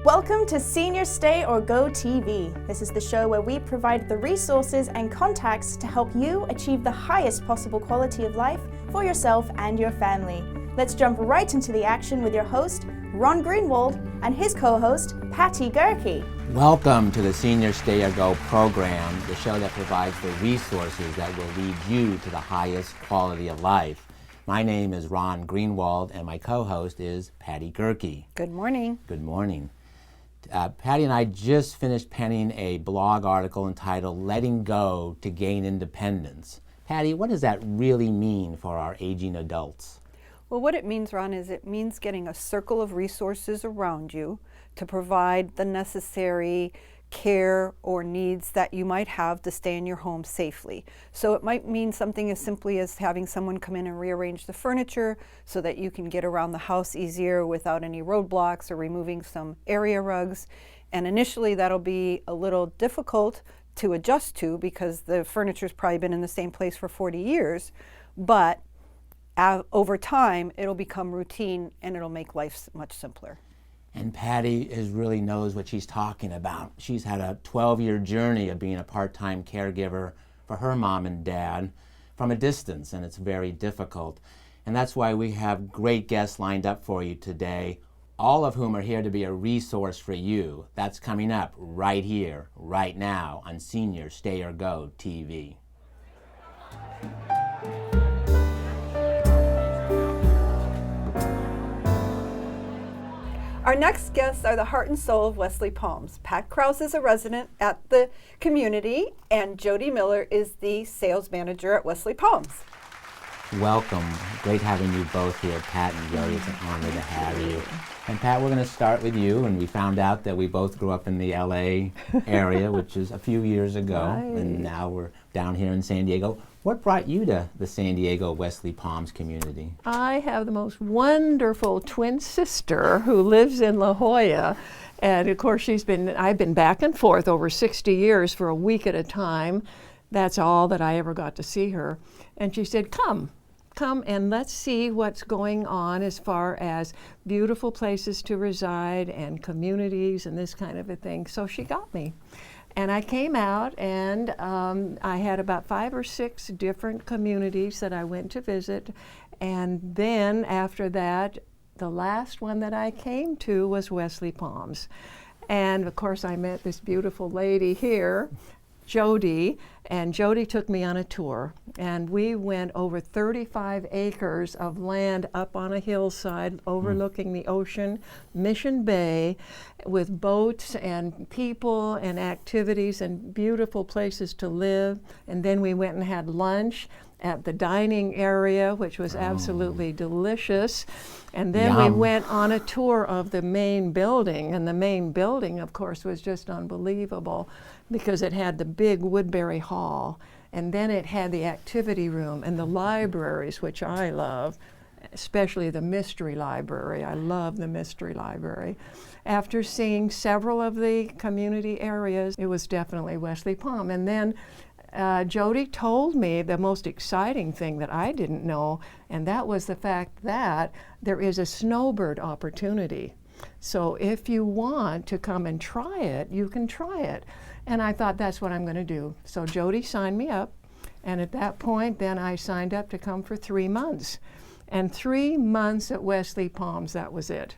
Welcome to Senior Stay or Go TV. This is the show where we provide the resources and contacts to help you achieve the highest possible quality of life for yourself and your family. Let's jump right into the action with your host, Ron Greenwald, and his co-host, Patty Gerke. Welcome to the Senior Stay or Go program, the show that provides the resources that will lead you to the highest quality of life. My name is Ron Greenwald, and my co-host is Patty Gerke. Good morning. Good morning. Patty and I just finished penning a blog article entitled Letting Go to Gain Independence. Patty, what does that really mean for our aging adults? Well, what it means, Ron, is it means getting a circle of resources around you to provide the necessary care or needs that you might have to stay in your home safely. So it might mean something as simply as having someone come in and rearrange the furniture so that you can get around the house easier without any roadblocks, or removing some area rugs. And initially that'll be a little difficult to adjust to because the furniture's probably been in the same place for 40 years, but over time it'll become routine and it'll make life much simpler. And Patty really knows what she's talking about. She's had a 12-year journey of being a part-time caregiver for her mom and dad from a distance, and it's very difficult. And that's why we have great guests lined up for you today, all of whom are here to be a resource for you. That's coming up right here, right now on Senior Stay or Go TV. Our next guests are the heart and soul of Wesley Palms. Pat Krause is a resident at the community, and Jody Miller is the sales manager at Wesley Palms. Welcome. Great having you both here, Pat and Jody. It's an honor to have you. And Pat, we're going to start with you. And we found out that we both grew up in the LA area, which is a few years ago. Right. And now we're down here in San Diego. What brought you to the San Diego Wesley Palms community? I have the most wonderful twin sister who lives in La Jolla. And of course I've been back and forth over 60 years for a week at a time. That's all that I ever got to see her. And she said, come and let's see what's going on as far as beautiful places to reside and communities and this kind of a thing. So she got me. And I came out, and I had about 5 or 6 different communities that I went to visit. And then after that, the last one that I came to was Wesley Palms. And of course I met this beautiful lady here, Jody, and Jody took me on a tour, and we went over 35 acres of land up on a hillside overlooking the ocean, Mission Bay, with boats and people and activities and beautiful places to live. And then we went and had lunch at the dining area, which was absolutely delicious. And then we went on a tour of the main building, and the main building, of course, was just unbelievable because it had the big Woodbury Hall, and then it had the activity room and the libraries, which I love, especially the Mystery Library. I love the Mystery Library. After seeing several of the community areas, it was definitely Wesley Palm. And then Jody told me the most exciting thing that I didn't know, and that was the fact that there is a snowbird opportunity. So if you want to come and try it, you can try it. And I thought, that's what I'm going to do. So Jody signed me up, and at that point then I signed up to come for 3 months. And 3 months at Wesley Palms, that was it.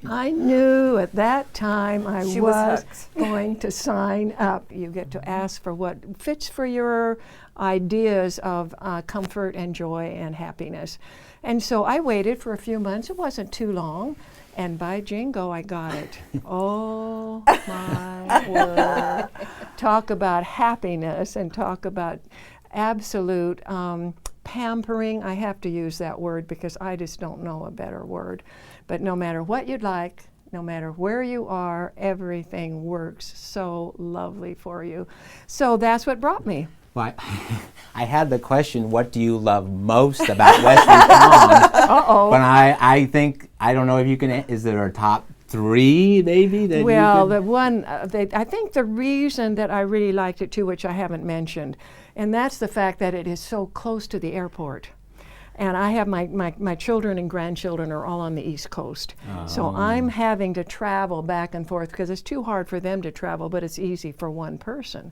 I knew at that time I was going to sign up. You get to ask for what fits for your ideas of comfort and joy and happiness. And so I waited for a few months. It wasn't too long. And by jingo, I got it. Oh my word. Talk about happiness and talk about absolute pampering. I have to use that word because I just don't know a better word. But no matter what you'd like, no matter where you are, everything works so lovely for you. So that's what brought me. Well, I had the question, what do you love most about Wesley Palms? But I think, I don't know if you can, is there a top 3 maybe? That well, the one, I think the reason that I really liked it too, which I haven't mentioned, and that's the fact that it is so close to the airport. And I have my children and grandchildren are all on the East Coast. So I'm having to travel back and forth because it's too hard for them to travel, but it's easy for one person.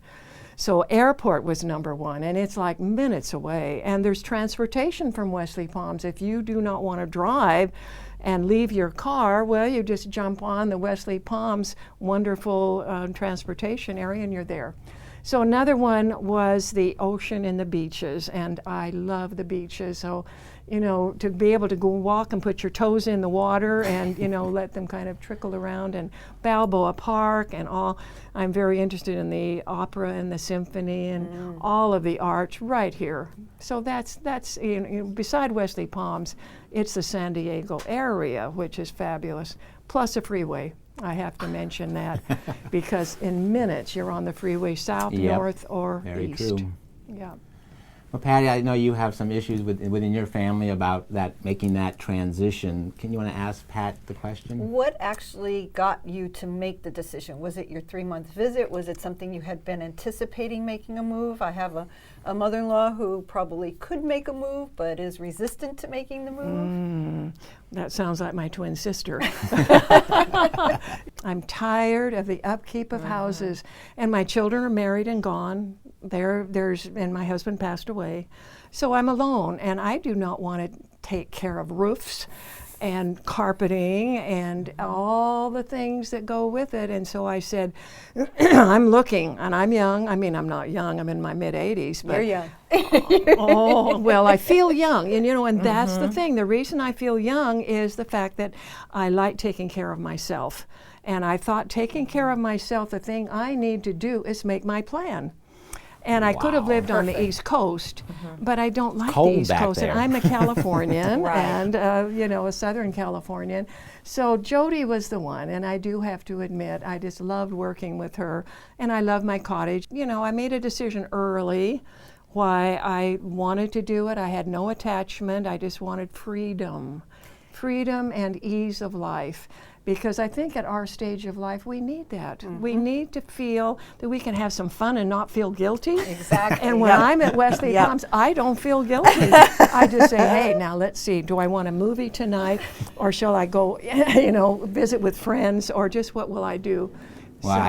So airport was number one, and it's like minutes away. And there's transportation from Wesley Palms. If you do not want to drive and leave your car, well, you just jump on the Wesley Palms wonderful transportation area and you're there. So another one was the ocean and the beaches, and I love the beaches. So, you know, to be able to go walk and put your toes in the water and, you know, let them kind of trickle around, and Balboa Park and all. I'm very interested in the opera and the symphony and all of the arts right here. So that's you know, beside Wesley Palms, it's the San Diego area, which is fabulous, plus a freeway. I have to mention that because in minutes you're on the freeway south, north, or Very east. True. Yeah. Well, Patty, I know you have some issues within your family about that, making that transition. Can you want to ask Pat the question? What actually got you to make the decision? Was it your 3-month visit? Was it something you had been anticipating making a move? I have a mother-in-law who probably could make a move but is resistant to making the move. That sounds like my twin sister. I'm tired of the upkeep of houses, and my children are married and gone. And my husband passed away, so I'm alone, and I do not want to take care of roofs and carpeting and all the things that go with it. And so I said, I'm looking, and I'm young. I mean, I'm not young. I'm in my mid-80s. But You're young. oh, well, I feel young, and you know, and that's the thing. The reason I feel young is the fact that I like taking care of myself. And I thought taking care of myself, the thing I need to do is make my plan. And I could have lived on the East Coast, but I don't like Cold the East back Coast. there. And I'm a Californian and, you know, a Southern Californian. So Jody was the one, and I do have to admit, I just loved working with her, and I love my cottage. You know, I made a decision early why I wanted to do it. I had no attachment. I just wanted freedom and ease of life. Because I think at our stage of life, we need that. We need to feel that we can have some fun and not feel guilty. Exactly. And when I'm at Wesley Palms, I don't feel guilty. I just say, hey, now let's see, do I want a movie tonight, or shall I go, you know, visit with friends, or just what will I do? Well, So-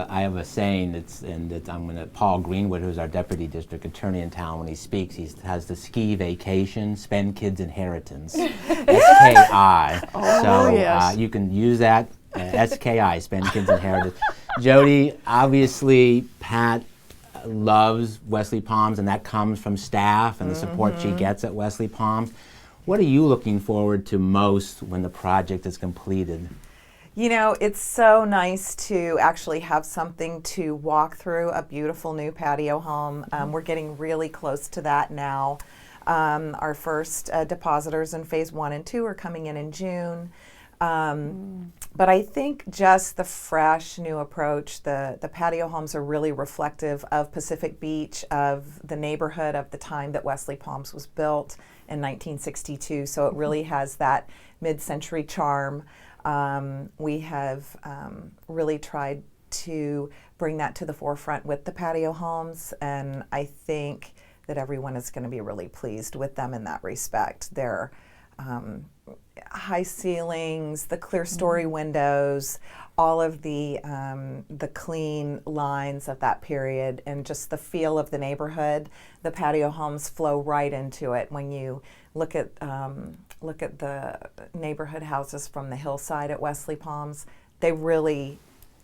I have a saying I'm going to Paul Greenwood, who's our deputy district attorney in town, when he speaks, he has the ski vacation, spend kids inheritance, SKI. So yes. you can use that, SKI, spend kids inheritance. Jody, obviously, Pat loves Wesley Palms, and that comes from staff and the support she gets at Wesley Palms. What are you looking forward to most when the project is completed? You know, it's so nice to actually have something to walk through, a beautiful new patio home. We're getting really close to that now. Our first depositors in phase 1 and 2 are coming in June. But I think just the fresh new approach, the patio homes are really reflective of Pacific Beach, of the neighborhood, of the time that Wesley Palms was built in 1962. So it really has that mid-century charm. We have really tried to bring that to the forefront with the patio homes, and I think that everyone is going to be really pleased with them in that respect. They're high ceilings, the clear story windows, all of the clean lines of that period, and just the feel of the neighborhood. The patio homes flow right into it. When you look at the neighborhood houses from the hillside at Wesley Palms, they really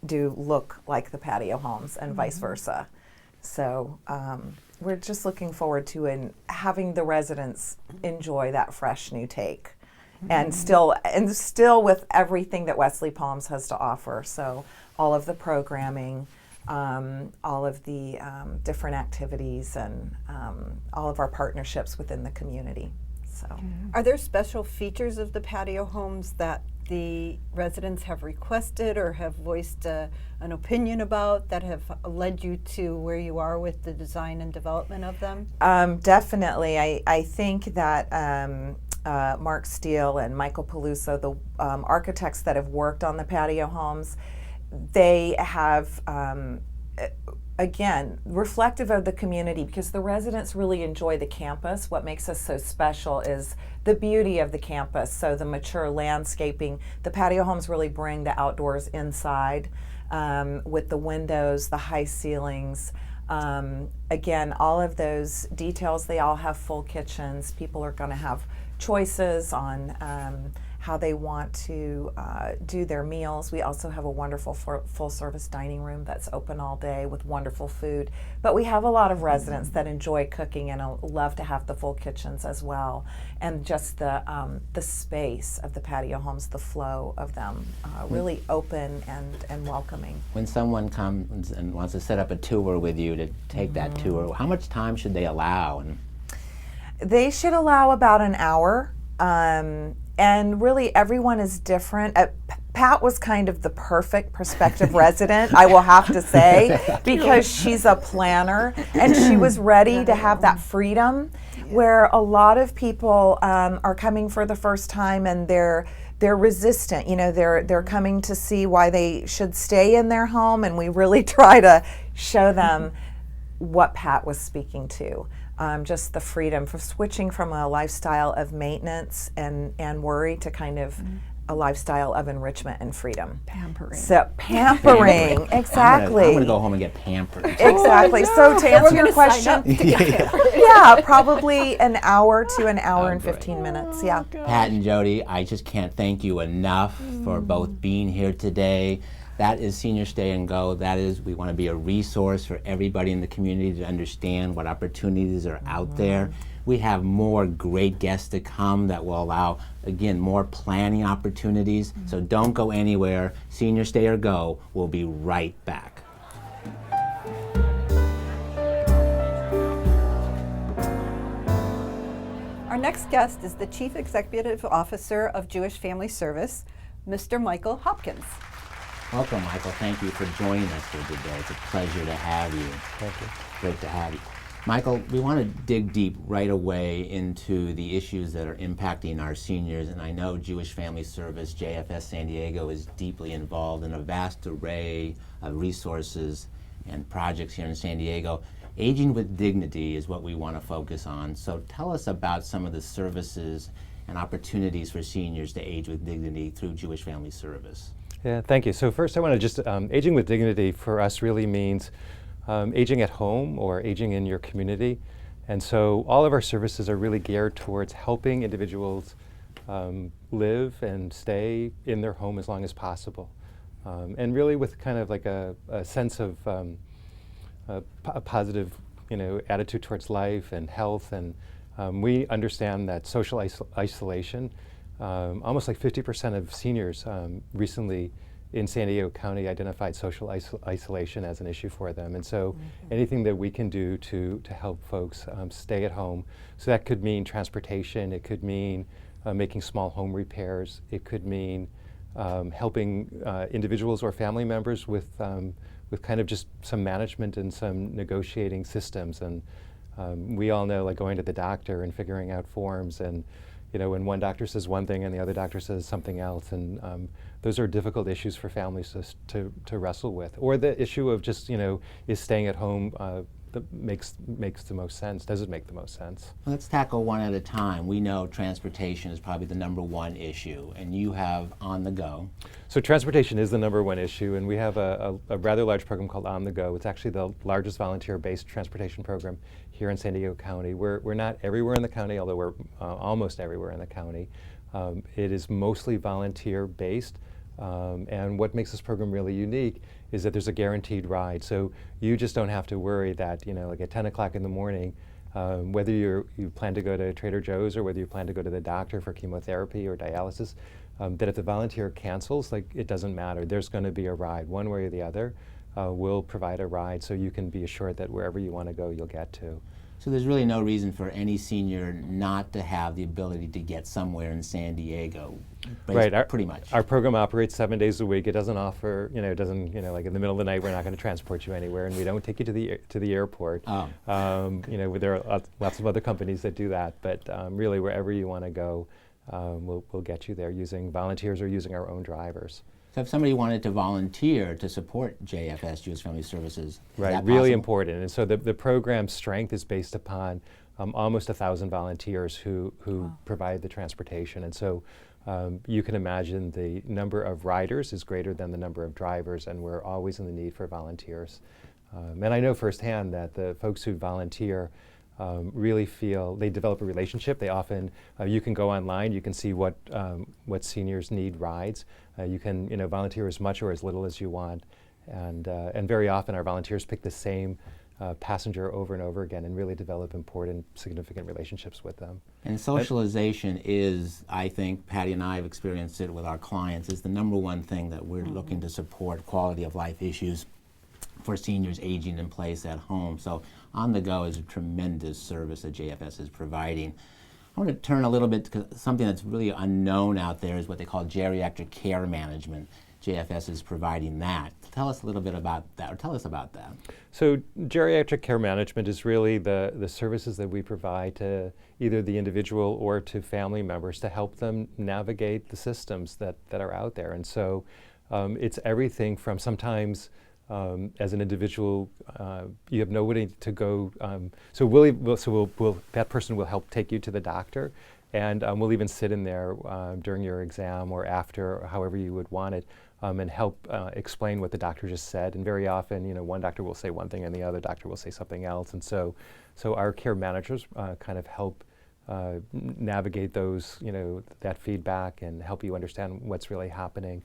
do look like the patio homes, and vice versa. So we're just looking forward to having the residents enjoy that fresh new take, and still with everything that Wesley Palms has to offer. So all of the programming, all of the different activities, and all of our partnerships within the community. So. Are there special features of the patio homes that the residents have requested or have voiced an opinion about that have led you to where you are with the design and development of them? Definitely. I think that Mark Steele and Michael Peluso, the architects that have worked on the patio homes, they have again, reflective of the community, because the residents really enjoy the campus. What makes us so special is the beauty of the campus. So the mature landscaping, the patio homes really bring the outdoors inside, with the windows, the high ceilings. Again, all of those details, they all have full kitchens. People are going to have choices on how they want to do their meals. We also have a wonderful full-service dining room that's open all day with wonderful food. But we have a lot of residents that enjoy cooking and love to have the full kitchens as well. And just the space of the patio homes, the flow of them, really open and welcoming. When someone comes and wants to set up a tour with you to take that tour, how much time should they allow? They should allow about an hour. And really, everyone is different. Pat was kind of the perfect prospective resident, I will have to say, because she's a planner and she was ready to have that freedom, where a lot of people are coming for the first time and they're resistant. You know, they're coming to see why they should stay in their home, and we really try to show them what Pat was speaking to. Just the freedom for switching from a lifestyle of maintenance and worry to kind of a lifestyle of enrichment and freedom. Pampering. So pampering, exactly. I'm gonna go home and get pampered. Exactly. So to answer your question, Yeah. yeah, probably an hour to an hour and 15 minutes. Yeah. Pat and Jody, I just can't thank you enough for both being here today. That is Senior Stay and Go. That is, we want to be a resource for everybody in the community to understand what opportunities are out there. We have more great guests to come that will allow, again, more planning opportunities. So don't go anywhere. Senior Stay or Go. We'll be right back. Our next guest is the Chief Executive Officer of Jewish Family Service, Mr. Michael Hopkins. Welcome, Michael. Thank you for joining us here today. It's a pleasure to have you. Thank you. Great to have you. Michael, we want to dig deep right away into the issues that are impacting our seniors, and I know Jewish Family Service, JFS San Diego, is deeply involved in a vast array of resources and projects here in San Diego. Aging with Dignity is what we want to focus on. So tell us about some of the services and opportunities for seniors to age with dignity through Jewish Family Service. Yeah, thank you. So first I want to just, aging with dignity for us really means aging at home or aging in your community. And so all of our services are really geared towards helping individuals live and stay in their home as long as possible. And really with kind of like a sense of a positive, attitude towards life and health. And we understand that social isolation, almost like 50% of seniors recently in San Diego County identified social isolation as an issue for them. And so anything that we can do to help folks stay at home, so that could mean transportation, it could mean making small home repairs, it could mean helping individuals or family members with kind of just some management and some negotiating systems. And we all know, like, going to the doctor and figuring out forms, and when one doctor says one thing and the other doctor says something else, and those are difficult issues for families to wrestle with. Or the issue of just, is staying at home that makes the most sense? Does it make the most sense? Let's tackle one at a time. We know transportation is probably the #1 issue, and you have On the Go. So transportation is the #1 issue, and we have a rather large program called On the Go. It's actually the largest volunteer-based transportation program here in San Diego County. We're not everywhere in the county, although we're almost everywhere in the county. It is mostly volunteer-based, and what makes this program really unique is that there's a guaranteed ride. So you just don't have to worry that, like at 10 o'clock in the morning, whether you plan to go to Trader Joe's or whether you plan to go to the doctor for chemotherapy or dialysis, that if the volunteer cancels, it doesn't matter. There's going to be a ride, one way or the other. We'll provide a ride so you can be assured that wherever you want to go, you'll get to. So there's really no reason for any senior not to have the ability to get somewhere in San Diego. Right, pretty much. Our program operates 7 days a week. It doesn't offer, it doesn't, like in the middle of the night, we're not going to transport you anywhere, and we don't take you to the airport. Oh. There are lots of other companies that do that, but really wherever you want to go, we'll get you there using volunteers or using our own drivers. So if somebody wanted to volunteer to support JFS, Jewish Family Services, is Right, that really possible? important. And so the program's strength is based upon almost 1,000 volunteers who provide the transportation. And so you can imagine the number of riders is greater than the number of drivers, and we're always in the need for volunteers. And I know firsthand that the folks who volunteer really feel they develop a relationship. They often, you can go online, you can see what seniors need rides. You can volunteer as much or as little as you want. And very often our volunteers pick the same passenger over and over again and really develop important, significant relationships with them. And socialization is, I think, Patty and I have experienced it with our clients, is the number one thing that we're looking to support quality of life issues for seniors aging in place at home. So On the Go is a tremendous service that JFS is providing. I want to turn a little bit to something that's really unknown out there is what they call geriatric care management. JFS is providing that. Tell us a little bit about that, or tell us about that. So geriatric care management is really the services that we provide to either the individual or to family members to help them navigate the systems that are out there. And so it's everything from sometimes as an individual, you have nobody to go. That person will help take you to the doctor, and we'll even sit in there during your exam or after, or however you would want it, and help explain what the doctor just said. And very often, one doctor will say one thing and the other doctor will say something else. And so our care managers kind of help navigate those, that feedback and help you understand what's really happening.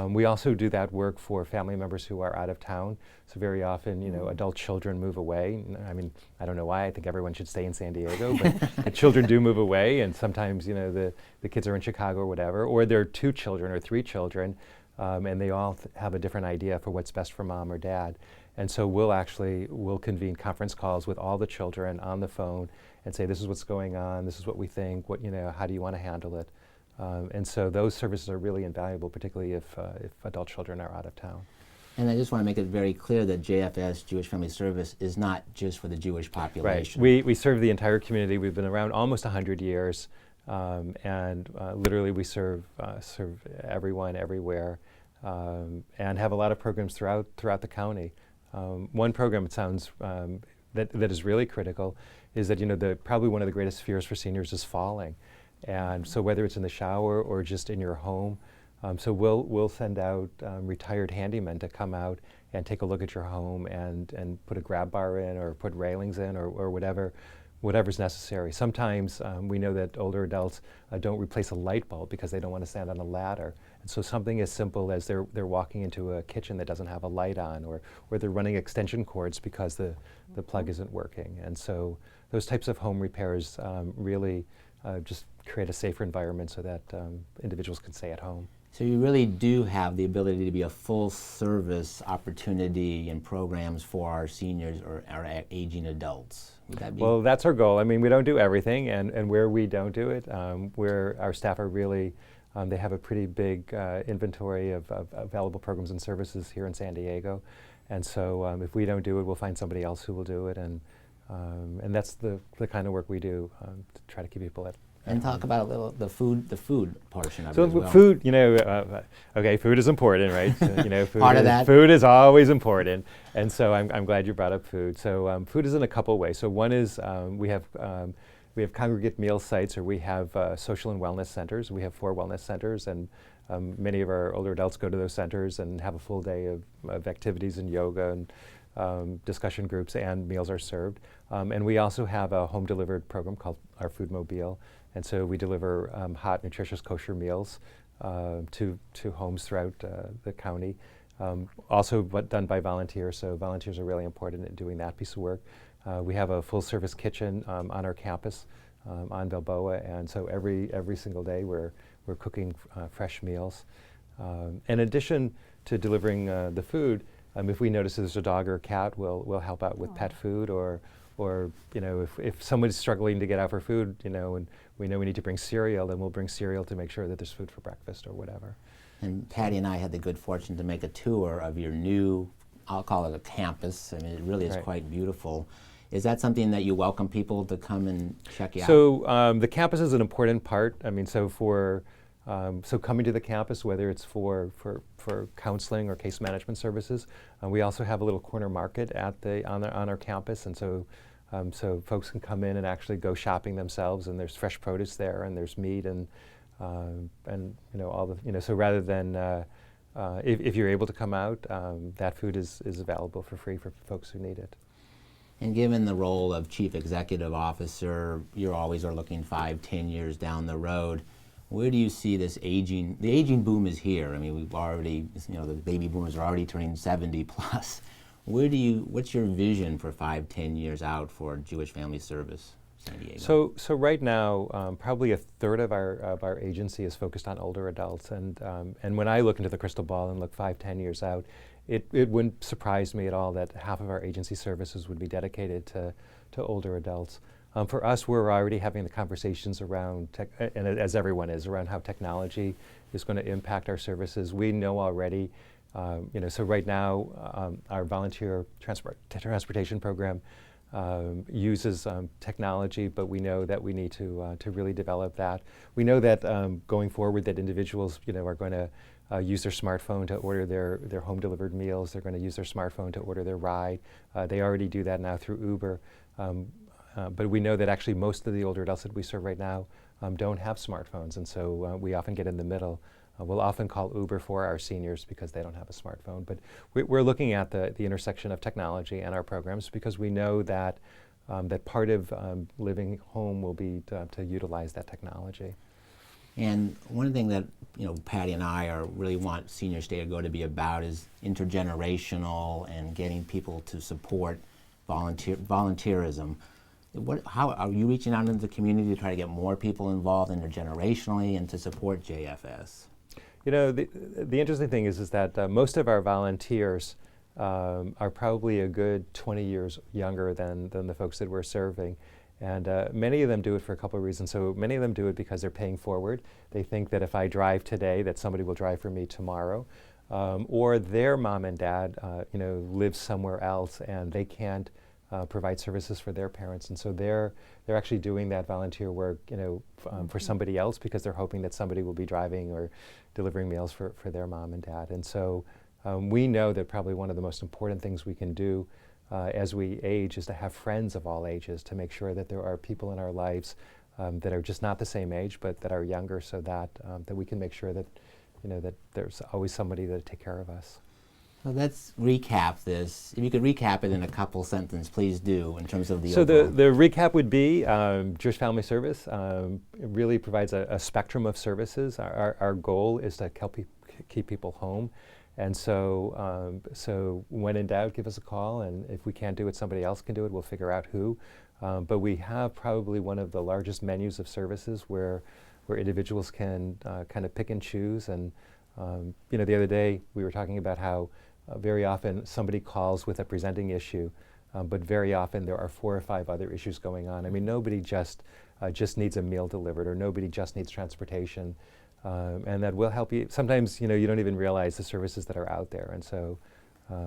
We also do that work for family members who are out of town. So very often, adult children move away. I mean, I don't know why. I think everyone should stay in San Diego, but the children do move away, and sometimes, the kids are in Chicago or whatever, or there are 2 children or 3 children, and they all have a different idea for what's best for mom or dad. And so we'll convene conference calls with all the children on the phone and say, this is what's going on, this is what we think, how do you want to handle it? And so those services are really invaluable, particularly if adult children are out of town. And I just want to make it very clear that JFS, Jewish Family Service, is not just for the Jewish population. Right. We serve the entire community. We've been around almost 100 years, and literally we serve everyone, everywhere, and have a lot of programs throughout the county. One program, it sounds, that is really critical is that probably one of the greatest fears for seniors is falling. And so whether it's in the shower or just in your home, so we'll send out retired handymen to come out and take a look at your home and put a grab bar in or put railings in or whatever's necessary. Sometimes we know that older adults don't replace a light bulb because they don't want to stand on a ladder. And so something as simple as they're walking into a kitchen that doesn't have a light on, or they're running extension cords because the plug isn't working. And so those types of home repairs really just create a safer environment so that individuals can stay at home. So you really do have the ability to be a full service opportunity and programs for our seniors or our aging adults. Would that be? Well, that's our goal. I mean, we don't do everything, and where we don't do it, where our staff are really, they have a pretty big inventory of available programs and services here in San Diego. And so if we don't do it, we'll find somebody else who will do it. And that's the kind of work we do to try to keep people at. And talk about a little the food portion of So it as well. food, okay, food is important, right? So, food Part of is, that. Food is always important, and so I'm glad you brought up food. So food is in a couple ways. So one is we have congregate meal sites, or we have social and wellness centers. We have 4 wellness centers, and many of our older adults go to those centers and have a full day of activities and yoga and discussion groups, and meals are served. And we also have a home delivered program called our Food Mobile. And so we deliver hot, nutritious, kosher meals to homes throughout the county. Also done by volunteers, so volunteers are really important in doing that piece of work. We have a full-service kitchen on our campus on Balboa, and so every single day we're cooking fresh meals. In addition to delivering the food, if we notice there's a dog or a cat, we'll help out with pet food, or if someone's struggling to get out for food, and we know we need to bring cereal, then we'll bring cereal to make sure that there's food for breakfast or whatever. And Patty and I had the good fortune to make a tour of your new, I'll call it a campus. I mean, it really is quite beautiful. Is that something that you welcome people to come and check you out? So the campus is an important part. I mean, so for So coming to the campus, whether it's for counseling or case management services, we also have a little corner market on our campus, and so folks can come in and actually go shopping themselves, and there's fresh produce there, and there's meat, and all the so rather than if you're able to come out, that food is available for free for folks who need it. And given the role of Chief Executive Officer, you always are looking 5-10 years down the road. Where do you see this aging? The aging boom is here. I mean, we've already, the baby boomers are already turning 70 plus. What's your vision for 5-10 years out for Jewish Family Service San Diego? So right now, probably a third of our agency is focused on older adults, and when I look into the crystal ball and look 5-10 years out, it wouldn't surprise me at all that half of our agency services would be dedicated to older adults. For us, we're already having the conversations around, and as everyone is, around how technology is going to impact our services. We know already, so right now, our volunteer transportation program uses technology, but we know that we need to really develop that. We know that going forward, that individuals, are going to use their smartphone to order their home delivered meals. They're going to use their smartphone to order their ride. They already do that now through Uber. But we know that actually most of the older adults that we serve right now don't have smartphones, and so we often get in the middle. We'll often call Uber for our seniors because they don't have a smartphone. But we're looking at the intersection of technology and our programs because we know that that part of living home will be to utilize that technology. And one thing that Patty and I really want Senior Stay or Go to be about is intergenerational and getting people to support volunteerism. How are you reaching out into the community to try to get more people involved intergenerationally and to support JFS? The interesting thing is that most of our volunteers are probably a good 20 years younger than the folks that we're serving. And many of them do it for a couple of reasons. So many of them do it because they're paying forward. They think that if I drive today, that somebody will drive for me tomorrow. Or their mom and dad, live somewhere else and they can't provide services for their parents, and so they're actually doing that volunteer work, for somebody else because they're hoping that somebody will be driving or delivering meals for their mom and dad. And so we know that probably one of the most important things we can do as we age is to have friends of all ages, to make sure that there are people in our lives that are just not the same age but that are younger, so that that we can make sure that that there's always somebody to take care of us. So let's recap this. If you could recap it in a couple sentences, please do, in terms of the So overall. the recap would be Jewish Family Service really provides a spectrum of services. Our goal is to help keep people home. And so when in doubt, give us a call, and if we can't do it, somebody else can do it. We'll figure out who. But we have probably one of the largest menus of services where individuals can kind of pick and choose. And the other day we were talking about how very often somebody calls with a presenting issue, but very often there are 4 or 5 other issues going on. I mean, nobody just needs a meal delivered, or nobody just needs transportation, and that will help you. Sometimes you don't even realize the services that are out there, and so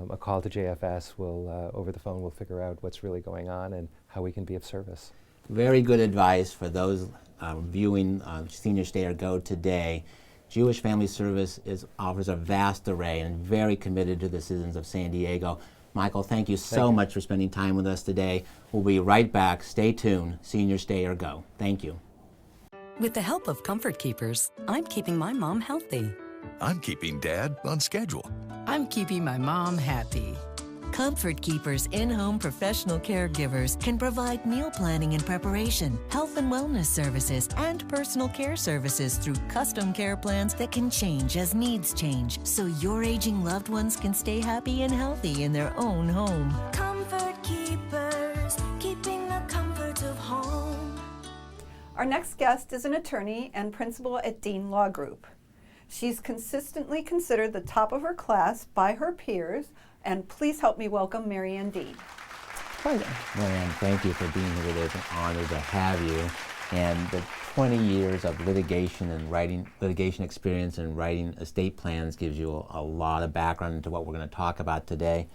a call to JFS will over the phone will figure out what's really going on and how we can be of service. Very good advice for those viewing Senior Stay or Go today. Jewish Family Service offers a vast array and very committed to the citizens of San Diego. Michael, thank you so much for spending time with us today. We'll be right back. Stay tuned. Senior Stay or Go. Thank you. With the help of Comfort Keepers, I'm keeping my mom healthy. I'm keeping Dad on schedule. I'm keeping my mom happy. Comfort Keepers in-home professional caregivers can provide meal planning and preparation, health and wellness services, and personal care services through custom care plans that can change as needs change, so your aging loved ones can stay happy and healthy in their own home. Comfort Keepers, keeping the comfort of home. Our next guest is an attorney and principal at Dean Law Group. She's consistently considered the top of her class by her peers, and please help me welcome Marianne Dean. Hi there. Marianne, thank you for being here today. It's an honor to have you. And the 20 years of litigation experience and writing estate plans gives you a lot of background into what we're going to talk about today.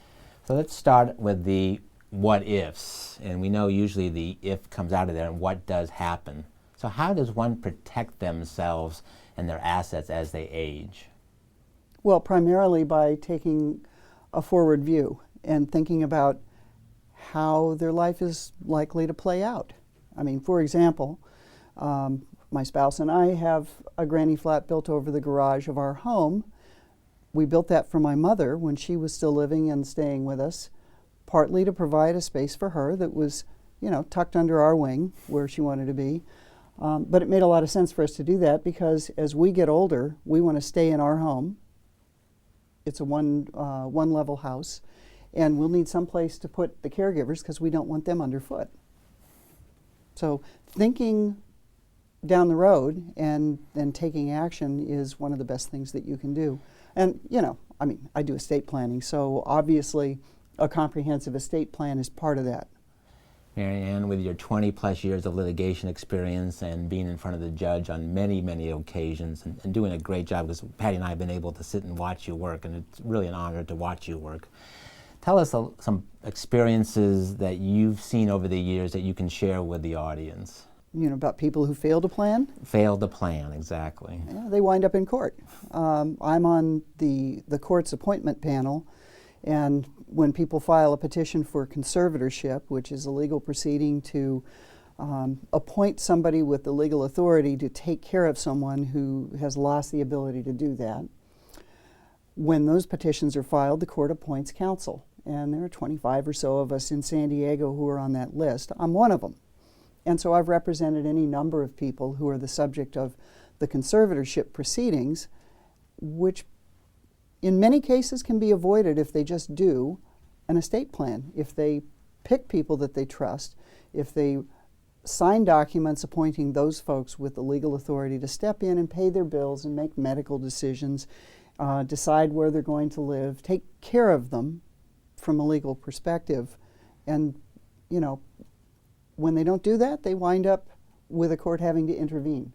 So let's start with the what ifs. And we know usually the if comes out of there and what does happen. So how does one protect themselves and their assets as they age? Well, primarily by taking a forward view and thinking about how their life is likely to play out. I mean, for example, my spouse and I have a granny flat built over the garage of our home. We built that for my mother when she was still living and staying with us, partly to provide a space for her that was, you know, tucked under our wing where she wanted to be. But it made a lot of sense for us to do that because as we get older, we want to stay in our home. It's a one level house, and we'll need some place to put the caregivers because we don't want them underfoot. So thinking down the road and then taking action is one of the best things that you can do. And, you know, I mean, I do estate planning, so obviously a comprehensive estate plan is part of that. Mary Ann, with your 20 plus years of litigation experience and being in front of the judge on many, many occasions and doing a great job, because Patty and I have been able to sit and watch you work, and it's really an honor to watch you work. Tell us some experiences that you've seen over the years that you can share with the audience. You know, about people who fail to plan? Fail to plan, exactly. Yeah, they wind up in court. I'm on the court's appointment panel, and when people file a petition for conservatorship, which is a legal proceeding to appoint somebody with the legal authority to take care of someone who has lost the ability to do that, when those petitions are filed, the court appoints counsel. And there are 25 or so of us in San Diego who are on that list. I'm one of them. And so I've represented any number of people who are the subject of the conservatorship proceedings, which in many cases can be avoided if they just do an estate plan. If they pick people that they trust, if they sign documents appointing those folks with the legal authority to step in and pay their bills and make medical decisions, decide where they're going to live, take care of them from a legal perspective. And, you know, when they don't do that, they wind up with a court having to intervene.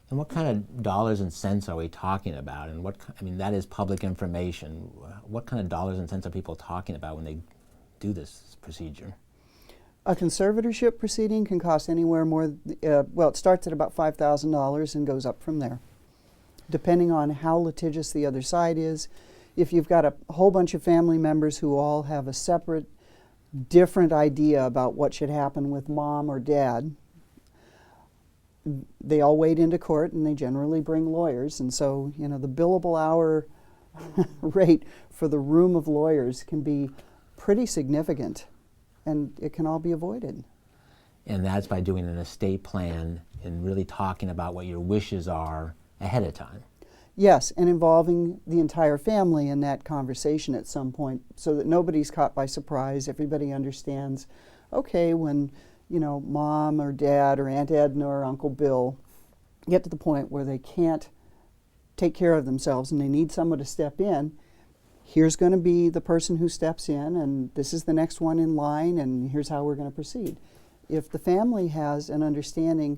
And what kind of dollars and cents are we talking about? And what, I mean, that is public information. What kind of dollars and cents are people talking about when they do this procedure? A conservatorship proceeding can cost anywhere more, well, it starts at about $5,000 and goes up from there, depending on how litigious the other side is. If you've got a whole bunch of family members who all have a separate, different idea about what should happen with mom or dad, they all wade into court and they generally bring lawyers. And so, you know, the billable hour rate for the room of lawyers can be pretty significant, and it can all be avoided. And that's by doing an estate plan and really talking about what your wishes are ahead of time. Yes, and involving the entire family in that conversation at some point so that nobody's caught by surprise. Everybody understands, okay, when, you know, mom or dad or Aunt Edna or Uncle Bill get to the point where they can't take care of themselves and they need someone to step in, here's going to be the person who steps in, and this is the next one in line, and here's how we're going to proceed. If the family has an understanding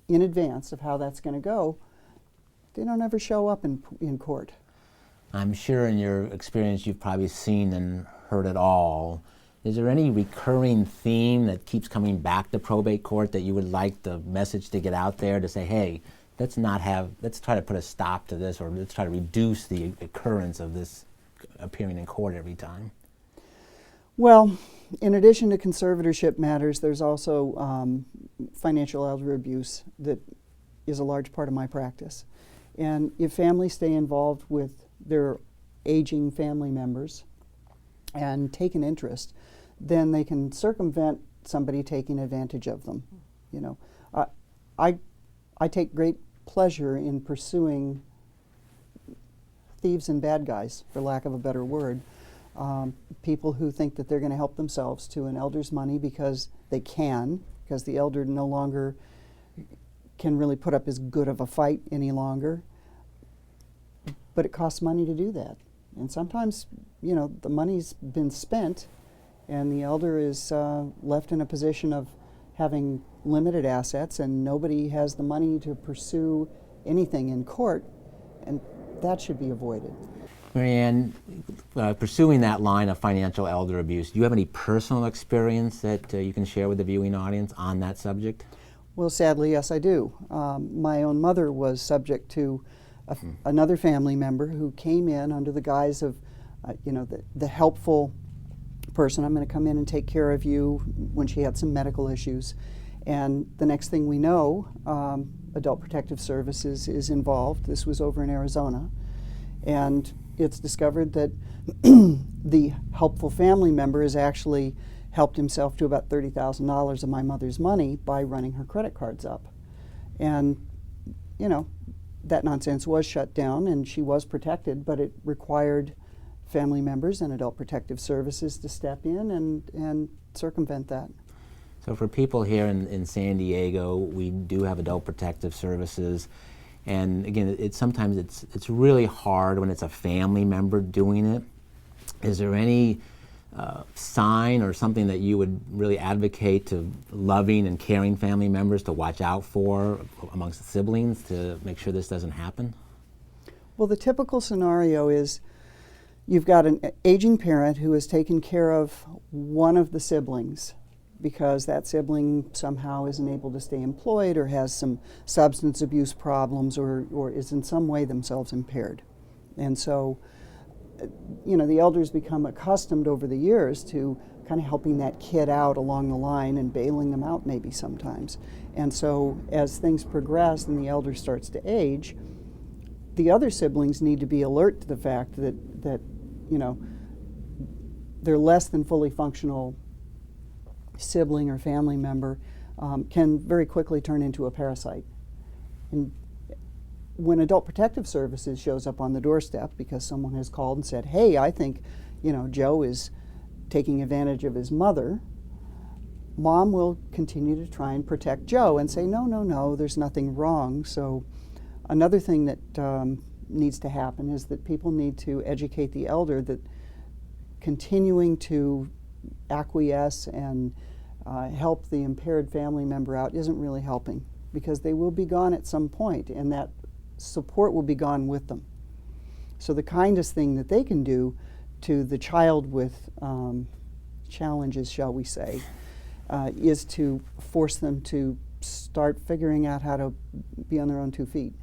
in advance of how that's going to go, they don't ever show up in court. I'm sure in your experience you've probably seen and heard it all. Is there any recurring theme that keeps coming back to probate court that you would like the message to get out there to say, hey, let's try to put a stop to this, or let's try to reduce the occurrence of this appearing in court every time? Well, in addition to conservatorship matters, there's also financial elder abuse that is a large part of my practice. And if families stay involved with their aging family members and take an interest, then they can circumvent somebody taking advantage of them. You know, I take great pleasure in pursuing thieves and bad guys, for lack of a better word. People who think that they're going to help themselves to an elder's money because they can, because the elder no longer can really put up as good of a fight any longer. But it costs money to do that. And sometimes, you know, the money's been spent and the elder is left in a position of having limited assets and nobody has the money to pursue anything in court, and that should be avoided. Mary Ann, pursuing that line of financial elder abuse, do you have any personal experience that you can share with the viewing audience on that subject? Well, sadly, yes, I do. My own mother was subject to another family member who came in under the guise of, the helpful person. I'm going to come in and take care of you when she had some medical issues. And the next thing we know, Adult Protective Services is involved. This was over in Arizona. And it's discovered that the helpful family member has actually helped himself to about $30,000 of my mother's money by running her credit cards up. And, that nonsense was shut down and she was protected, but it required family members and Adult Protective Services to step in and circumvent that. So for people here in San Diego, we do have Adult Protective Services. And again, sometimes it's really hard when it's a family member doing it. Is there any sign or something that you would really advocate to loving and caring family members to watch out for amongst the siblings to make sure this doesn't happen? Well, the typical scenario is you've got an aging parent who has taken care of one of the siblings because that sibling somehow isn't able to stay employed or has some substance abuse problems or is in some way themselves impaired. And so, the elders become accustomed over the years to kind of helping that kid out along the line and bailing them out maybe sometimes. And so as things progress and the elder starts to age, the other siblings need to be alert to the fact that their less than fully functional sibling or family member can very quickly turn into a parasite. And when Adult Protective Services shows up on the doorstep because someone has called and said, hey, I think, Joe is taking advantage of his mother, Mom will continue to try and protect Joe and say, no, there's nothing wrong. So another thing that needs to happen is that people need to educate the elder that continuing to acquiesce and help the impaired family member out isn't really helping because they will be gone at some point and that support will be gone with them. So the kindest thing that they can do to the child with challenges, shall we say, is to force them to start figuring out how to be on their own 2 feet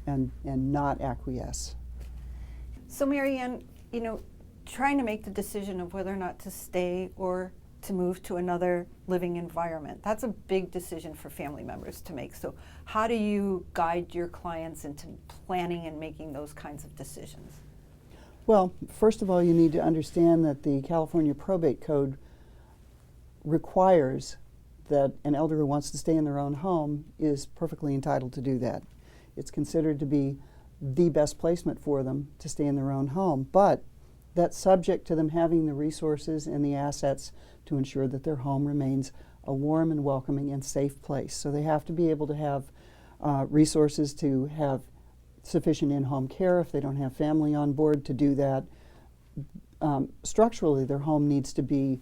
and not acquiesce. So Mary Ann, trying to make the decision of whether or not to stay or to move to another living environment, that's a big decision for family members to make. So how do you guide your clients into planning and making those kinds of decisions? Well, first of all, you need to understand that the California Probate Code requires that an elder who wants to stay in their own home is perfectly entitled to do that. It's considered to be the best placement for them to stay in their own home, but that's subject to them having the resources and the assets to ensure that their home remains a warm and welcoming and safe place. So they have to be able to have resources to have sufficient in-home care if they don't have family on board to do that. Structurally, their home needs to be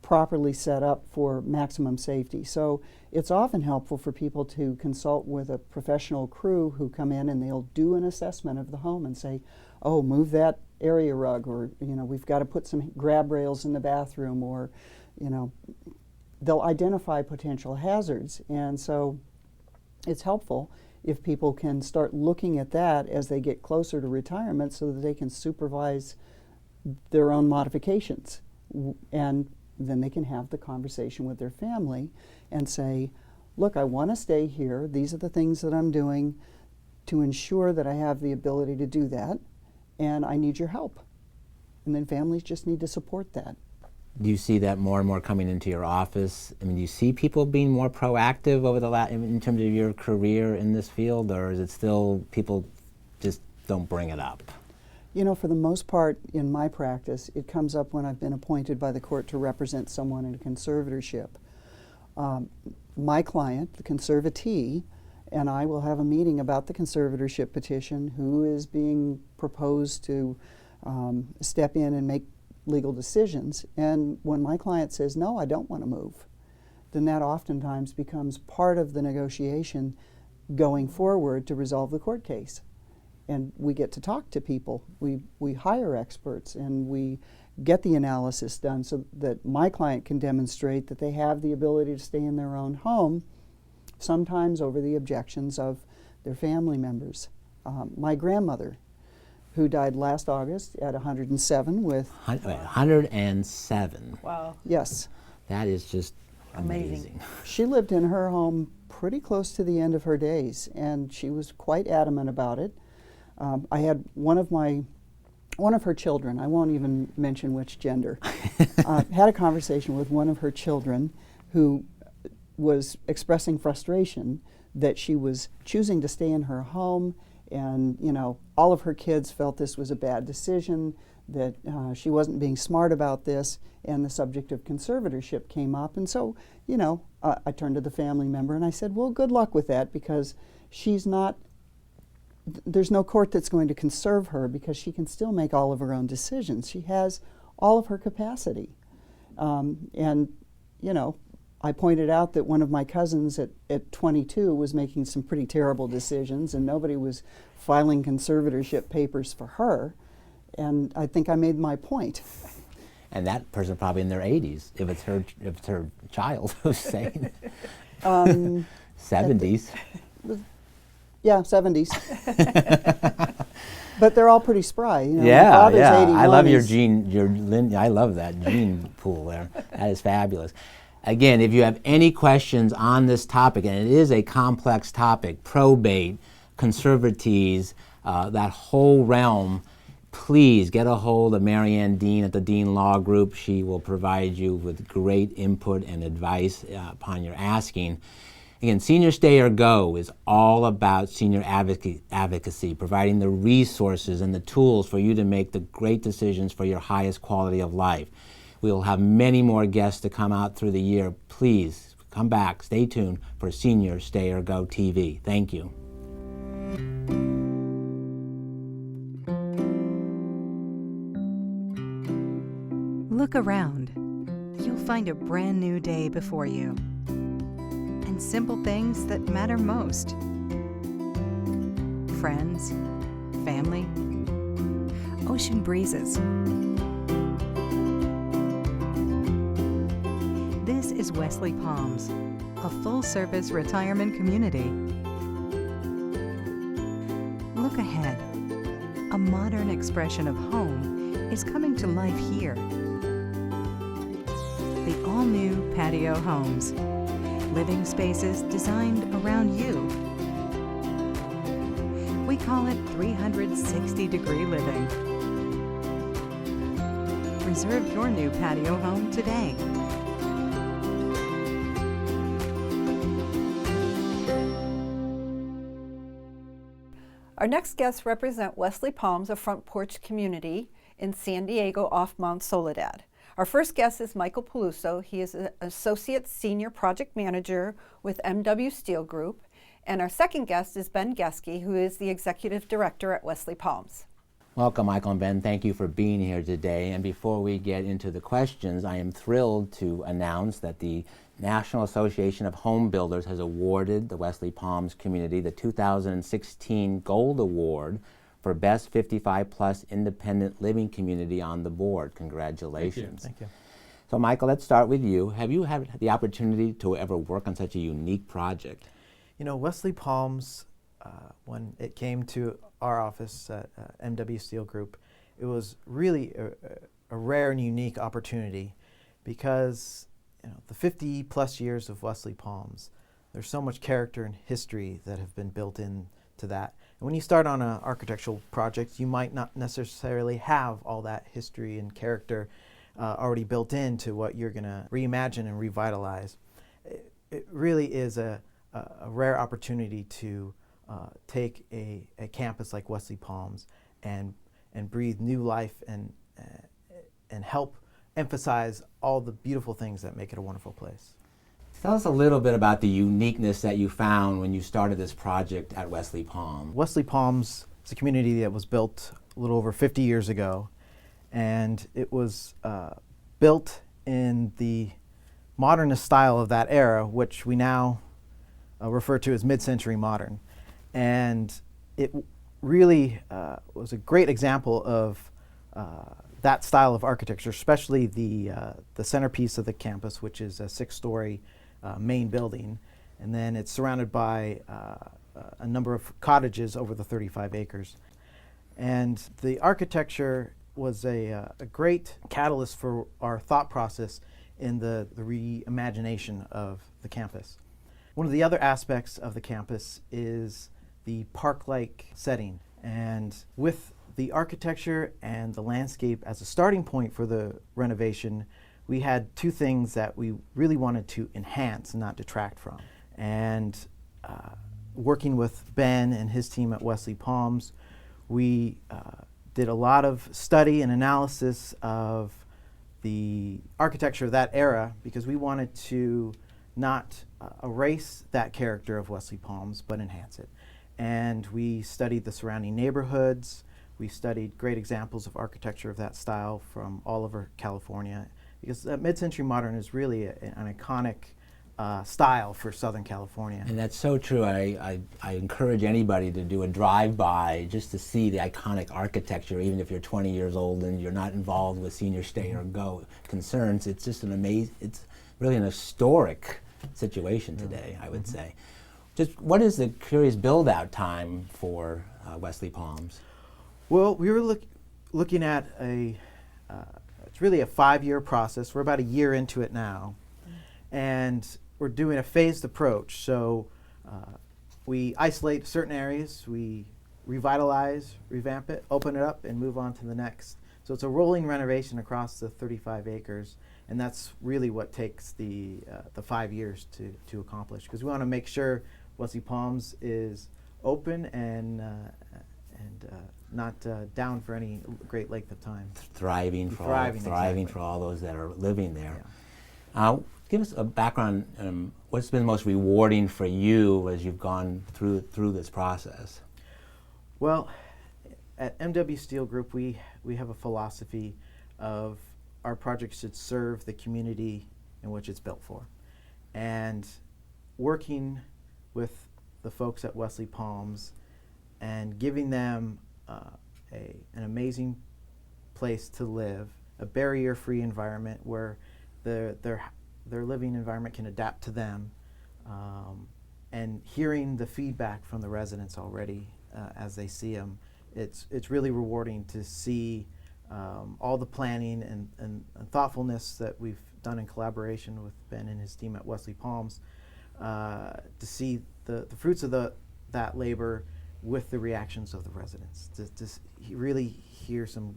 properly set up for maximum safety. So it's often helpful for people to consult with a professional crew who come in and they'll do an assessment of the home and say, oh, move that area rug, or we've got to put some grab rails in the bathroom, or they'll identify potential hazards. And so it's helpful if people can start looking at that as they get closer to retirement so that they can supervise their own modifications. And then they can have the conversation with their family and say, look, I want to stay here. These are the things that I'm doing to ensure that I have the ability to do that, and I need your help. And then families just need to support that. Do you see that more and more coming into your office? I mean, do you see people being more proactive over the in terms of your career in this field, or is it still people just don't bring it up? For the most part in my practice, it comes up when I've been appointed by the court to represent someone in a conservatorship. My client, the conservatee, and I will have a meeting about the conservatorship petition, who is being proposed to step in and make legal decisions. And when my client says, no, I don't want to move, then that oftentimes becomes part of the negotiation going forward to resolve the court case. And we get to talk to people. We hire experts and we get the analysis done so that my client can demonstrate that they have the ability to stay in their own home sometimes over the objections of their family members. My grandmother, who died last August at 107 with... 107. Wow. Yes. That is just amazing. She lived in her home pretty close to the end of her days, and she was quite adamant about it. I had one of her children, I won't even mention which gender, had a conversation with one of her children who was expressing frustration that she was choosing to stay in her home, and all of her kids felt this was a bad decision, that she wasn't being smart about this, and the subject of conservatorship came up. And so, I turned to the family member and I said, well, good luck with that, because there's no court that's going to conserve her, because she can still make all of her own decisions. She has all of her capacity. I pointed out that one of my cousins at 22 was making some pretty terrible decisions, and nobody was filing conservatorship papers for her. And I think I made my point. And that person probably in their 80s, if it's her child who's saying 70s. Yeah, 70s. But they're all pretty spry. Yeah, my father's 81. I love I love that gene pool there. That is fabulous. Again, if you have any questions on this topic, and it is a complex topic, probate, conservatees, that whole realm, please get a hold of Marianne Dean at the Dean Law Group. She will provide you with great input and advice upon your asking. Again, Senior Stay or Go is all about senior advocacy, providing the resources and the tools for you to make the great decisions for your highest quality of life. We will have many more guests to come out through the year. Please come back. Stay tuned for Senior Stay or Go TV. Thank you. Look around. You'll find a brand new day before you. And simple things that matter most. Friends, family, ocean breezes. This is Wesley Palms, a full-service retirement community. Look ahead. A modern expression of home is coming to life here. The all-new Patio Homes. Living spaces designed around you. We call it 360-degree living. Reserve your new patio home today. Our next guests represent Wesley Palms, a front porch community in San Diego off Mount Soledad. Our first guest is Michael Peluso. He is an Associate Senior Project Manager with MW Steel Group. And our second guest is Ben Geske, who is the Executive Director at Wesley Palms. Welcome, Michael and Ben. Thank you for being here today. And before we get into the questions, I am thrilled to announce that the National Association of Home Builders has awarded the Wesley Palms community the 2016 Gold Award for Best 55-Plus Independent Living Community on the board. Congratulations. Thank you. So, Michael, let's start with you. Have you had the opportunity to ever work on such a unique project? Wesley Palms, when it came to our office at MW Steel Group, it was really a rare and unique opportunity because the 50-plus years of Wesley Palms, there's so much character and history that have been built into that. And when you start on an architectural project, you might not necessarily have all that history and character already built into what you're going to reimagine and revitalize. It really is a rare opportunity to take a campus like Wesley Palms and breathe new life and help emphasize all the beautiful things that make it a wonderful place. Tell us a little bit about the uniqueness that you found when you started this project at Wesley Palms. Wesley Palms is a community that was built a little over 50 years ago, and it was built in the modernist style of that era, which we now refer to as mid-century modern. And it really was a great example of that style of architecture, especially the centerpiece of the campus, which is a 6-story main building. And then it's surrounded by a number of cottages over the 35 acres. And the architecture was a great catalyst for our thought process in the reimagination of the campus. One of the other aspects of the campus is the park-like setting. And with the architecture and the landscape as a starting point for the renovation, we had two things that we really wanted to enhance and not detract from. And working with Ben and his team at Wesley Palms, we did a lot of study and analysis of the architecture of that era, because we wanted to not erase that character of Wesley Palms, but enhance it. And we studied the surrounding neighborhoods. We studied great examples of architecture of that style from all over California, because mid-century modern is really an iconic style for Southern California. And that's so true. I encourage anybody to do a drive-by just to see the iconic architecture, even if you're 20 years old and you're not involved with senior stay or go concerns. It's just it's really an historic situation today, I would say. Just what is the curious build-out time for Wesley Palms? Well, we were looking at it's really a 5-year process. We're about a year into it now. And we're doing a phased approach. So we isolate certain areas, we revitalize, revamp it, open it up, and move on to the next. So it's a rolling renovation across the 35 acres, and that's really what takes the 5 years to accomplish, because we want to make sure Wesley Palms is open and not down for any great length of time. Thriving for all those that are living there. Yeah. Give us a background. What's been most rewarding for you as you've gone through this process? Well, at MW Steel Group, we have a philosophy of our project should serve the community in which it's built for. And working with the folks at Wesley Palms and giving them an amazing place to live, a barrier-free environment where their living environment can adapt to them, and hearing the feedback from the residents already as they see them, it's really rewarding to see all the planning and thoughtfulness that we've done in collaboration with Ben and his team at Wesley Palms, to see the fruits of that labor with the reactions of the residents, to really hear some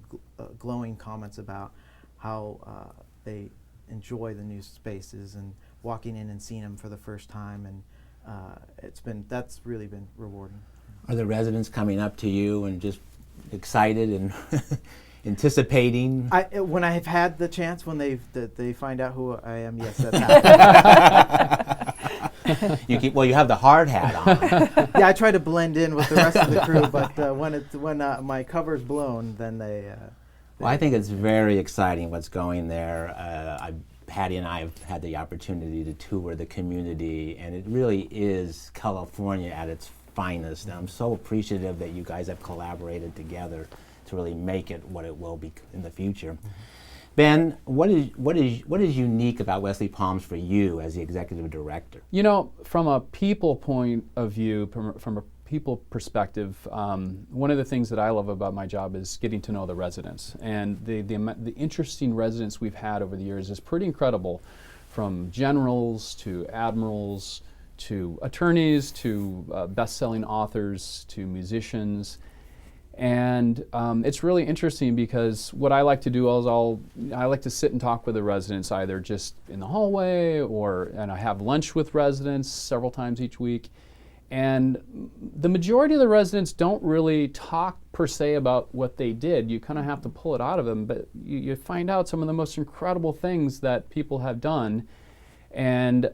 glowing comments about how they enjoy the new spaces and walking in and seeing them for the first time, and that's really been rewarding. Are the residents coming up to you and just excited and anticipating? When I have had the chance, when they find out who I am, yes, that's happened. You have the hard hat on. Yeah, I try to blend in with the rest of the crew, but when my cover's blown, then they. Well, I think it's very exciting what's going there. Patty and I have had the opportunity to tour the community, and it really is California at its finest. And I'm so appreciative that you guys have collaborated together to really make it what it will be in the future. Ben, what is unique about Wesley Palms for you as the executive director? You know, from a people point of view, from a people perspective, one of the things that I love about my job is getting to know the residents, and the interesting residents we've had over the years is pretty incredible, from generals to admirals to attorneys to best-selling authors to musicians. And it's really interesting because what I like to do is I like to sit and talk with the residents, either just in the hallway and I have lunch with residents several times each week. And the majority of the residents don't really talk per se about what they did. You kind of have to pull it out of them, but you find out some of the most incredible things that people have done. And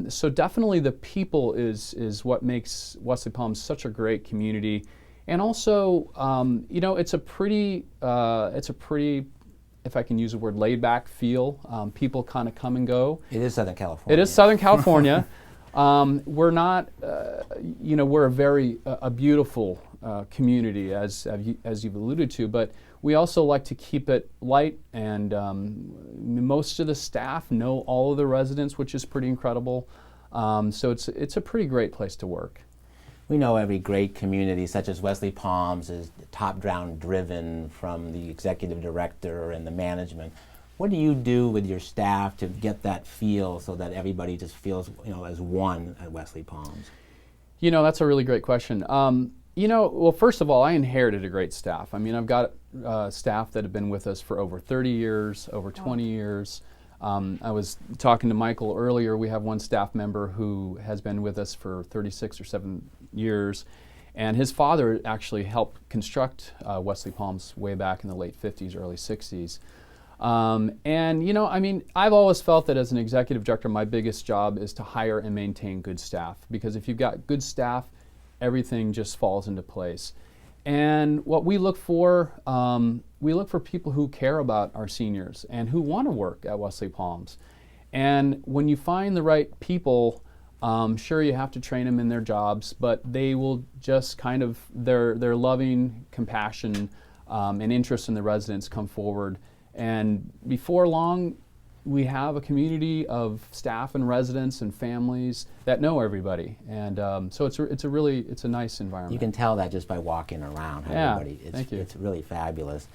so definitely the people is what makes Wesley Palms such a great community. And also, you know, it's a pretty, if I can use the word, laid back feel. People kind of come and go. It is Southern California. It is Southern California. We're not, you know, we're a very beautiful community, as you've alluded to, but we also like to keep it light, and most of the staff know all of the residents, which is pretty incredible. So it's a pretty great place to work. We know every great community, such as Wesley Palms, is top-down driven from the executive director and the management. What do you do with your staff to get that feel so that everybody just feels, as one at Wesley Palms? That's a really great question. Well, first of all, I inherited a great staff. I mean, I've got staff that have been with us for over 30 years, over 20 years. I was talking to Michael earlier. We have one staff member who has been with us for 36 or 7 years, and his father actually helped construct Wesley Palms way back in the late 50s, early 60s. I've always felt that as an executive director, my biggest job is to hire and maintain good staff, because if you've got good staff, everything just falls into place. And what we look for people who care about our seniors and who want to work at Wesley Palms. And when you find the right people, sure, you have to train them in their jobs, but they will just kind of, their loving compassion and interest in the residents come forward. And before long, we have a community of staff and residents and families that know everybody, and so it's a nice environment. You can tell that just by walking around. Thank you. It's really fabulous.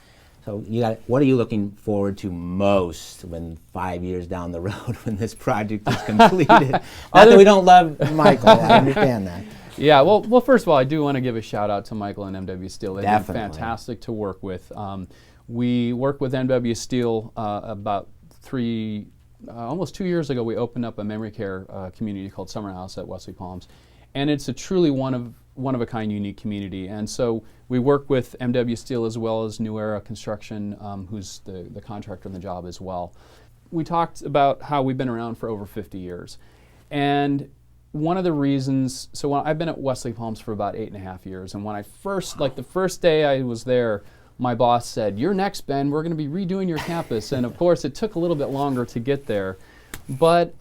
So what are you looking forward to most when 5 years down the road when this project is completed? Not that we don't love Michael, I understand that. Yeah, well, first of all, I do want to give a shout out to Michael and MW Steel. They've been fantastic to work with. We worked with MW Steel about almost 2 years ago. We opened up a memory care community called Summer House at Wesley Palms, and it's a truly one of a kind, unique community. And so we work with MW Steel as well as New Era Construction, who's the contractor on the job as well. We talked about how we've been around for over 50 years, and one of the reasons. So I've been at Wesley Palms for about 8.5 years, and when I first, the first day I was there, my boss said, "You're next, Ben. We're going to be redoing your campus." And of course, it took a little bit longer to get there. But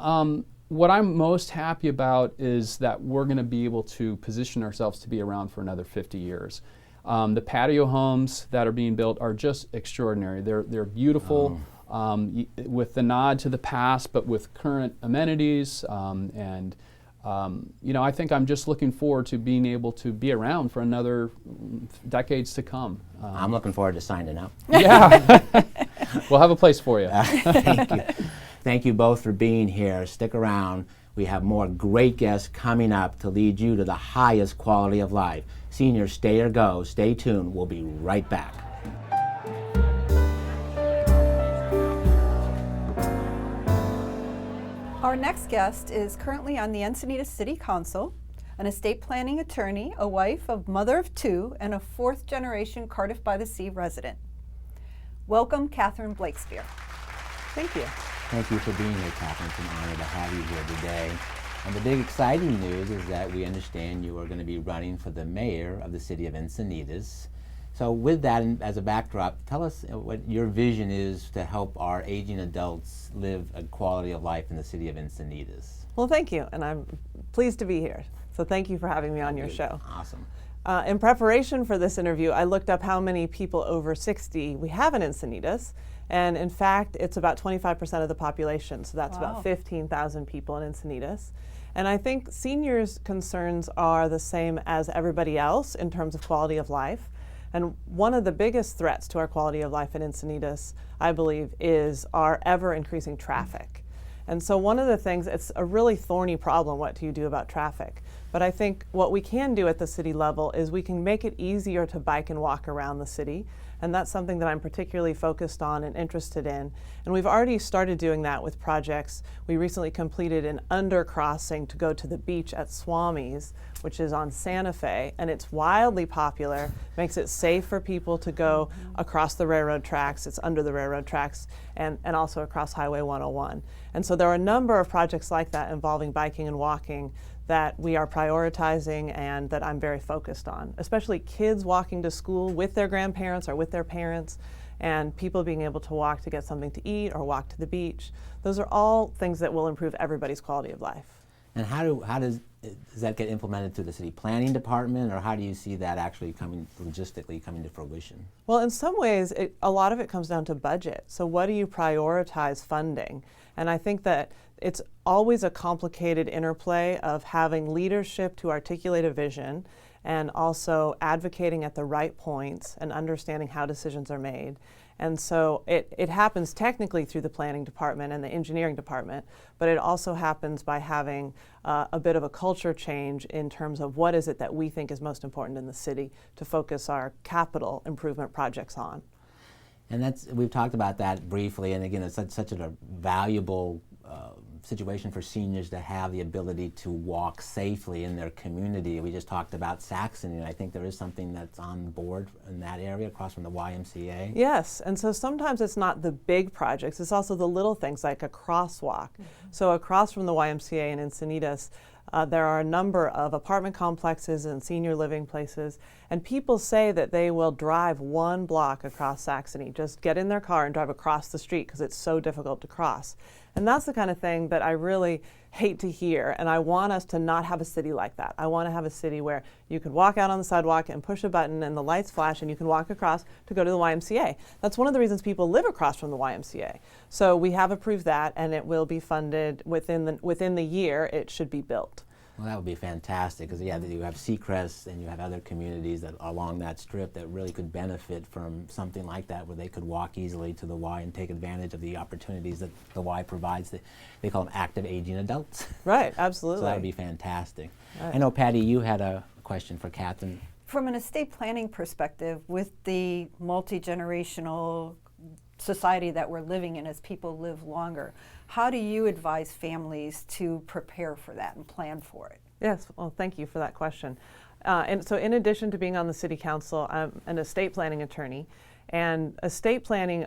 what I'm most happy about is that we're going to be able to position ourselves to be around for another 50 years. The patio homes that are being built are just extraordinary. They're beautiful, with the nod to the past, but with current amenities. I think I'm just looking forward to being able to be around for another decades to come. I'm looking forward to signing up. Yeah. We'll have a place for you. Thank you. Thank you both for being here. Stick around. We have more great guests coming up to lead you to the highest quality of life. Seniors, stay or go. Stay tuned. We'll be right back. Our next guest is currently on the Encinitas City Council, an estate planning attorney, a wife, a mother of 2, and a 4th-generation Cardiff-by-the-Sea resident. Welcome, Catherine Blakespeare. Thank you. Thank you for being here, Catherine. It's an honor to have you here today. And the big exciting news is that we understand you are going to be running for the mayor of the city of Encinitas. So with that as a backdrop, tell us what your vision is to help our aging adults live a quality of life in the city of Encinitas. Well, thank you, and I'm pleased to be here. So thank you for having me on your show. Awesome. In preparation for this interview, I looked up how many people over 60 we have in Encinitas, and in fact, it's about 25% of the population, so that's about 15,000 people in Encinitas. And I think seniors' concerns are the same as everybody else in terms of quality of life. And one of the biggest threats to our quality of life in Encinitas, I believe, is our ever-increasing traffic. And so one of the things, it's a really thorny problem, what do you do about traffic? But I think what we can do at the city level is we can make it easier to bike and walk around the city. And that's something that I'm particularly focused on and interested in. And we've already started doing that with projects. We recently completed an undercrossing to go to the beach at Swami's, which is on Santa Fe, and it's wildly popular, makes it safe for people to go across the railroad tracks, it's under the railroad tracks, and also across Highway 101. And so there are a number of projects like that involving biking and walking that we are prioritizing and that I'm very focused on, especially kids walking to school with their grandparents or with their parents, and people being able to walk to get something to eat or walk to the beach. Those are all things that will improve everybody's quality of life. And does that get implemented through the city planning department, or how do you see that actually logistically coming to fruition? Well, in some ways, a lot of it comes down to budget. So what do you prioritize funding? And I think that it's always a complicated interplay of having leadership to articulate a vision and also advocating at the right points and understanding how decisions are made. And so it happens technically through the planning department and the engineering department, but it also happens by having a bit of a culture change in terms of what is it that we think is most important in the city to focus our capital improvement projects on. And we've talked about that briefly, and again, it's such a valuable situation for seniors to have the ability to walk safely in their community. We just talked about Saxony, and I think there is something that's on board in that area across from the YMCA. Yes, and so sometimes it's not the big projects, it's also the little things like a crosswalk. So across from the YMCA in Encinitas, there are a number of apartment complexes and senior living places, and people say that they will drive 1 block across Saxony, just get in their car and drive across the street because it's so difficult to cross. And that's the kind of thing that I really hate to hear, and I want us to not have a city like that. I want to have a city where you could walk out on the sidewalk and push a button and the lights flash and you can walk across to go to the YMCA. That's one of the reasons people live across from the YMCA. So we have approved that, and it will be funded within the year. It should be built. Well, that would be fantastic, because yeah, you have Seacrest and you have other communities that are along that strip that really could benefit from something like that, where they could walk easily to the Y and take advantage of the opportunities that the Y provides. They call them active aging adults. Right, absolutely. So that would be fantastic. Right. I know, Patty, you had a question for Catherine. From an estate planning perspective, with the multi-generational society that we're living in as people live longer, how do you advise families to prepare for that and plan for it? Yes, well, thank you for that question. And so in addition to being on the City Council, I'm an estate planning attorney, and estate planning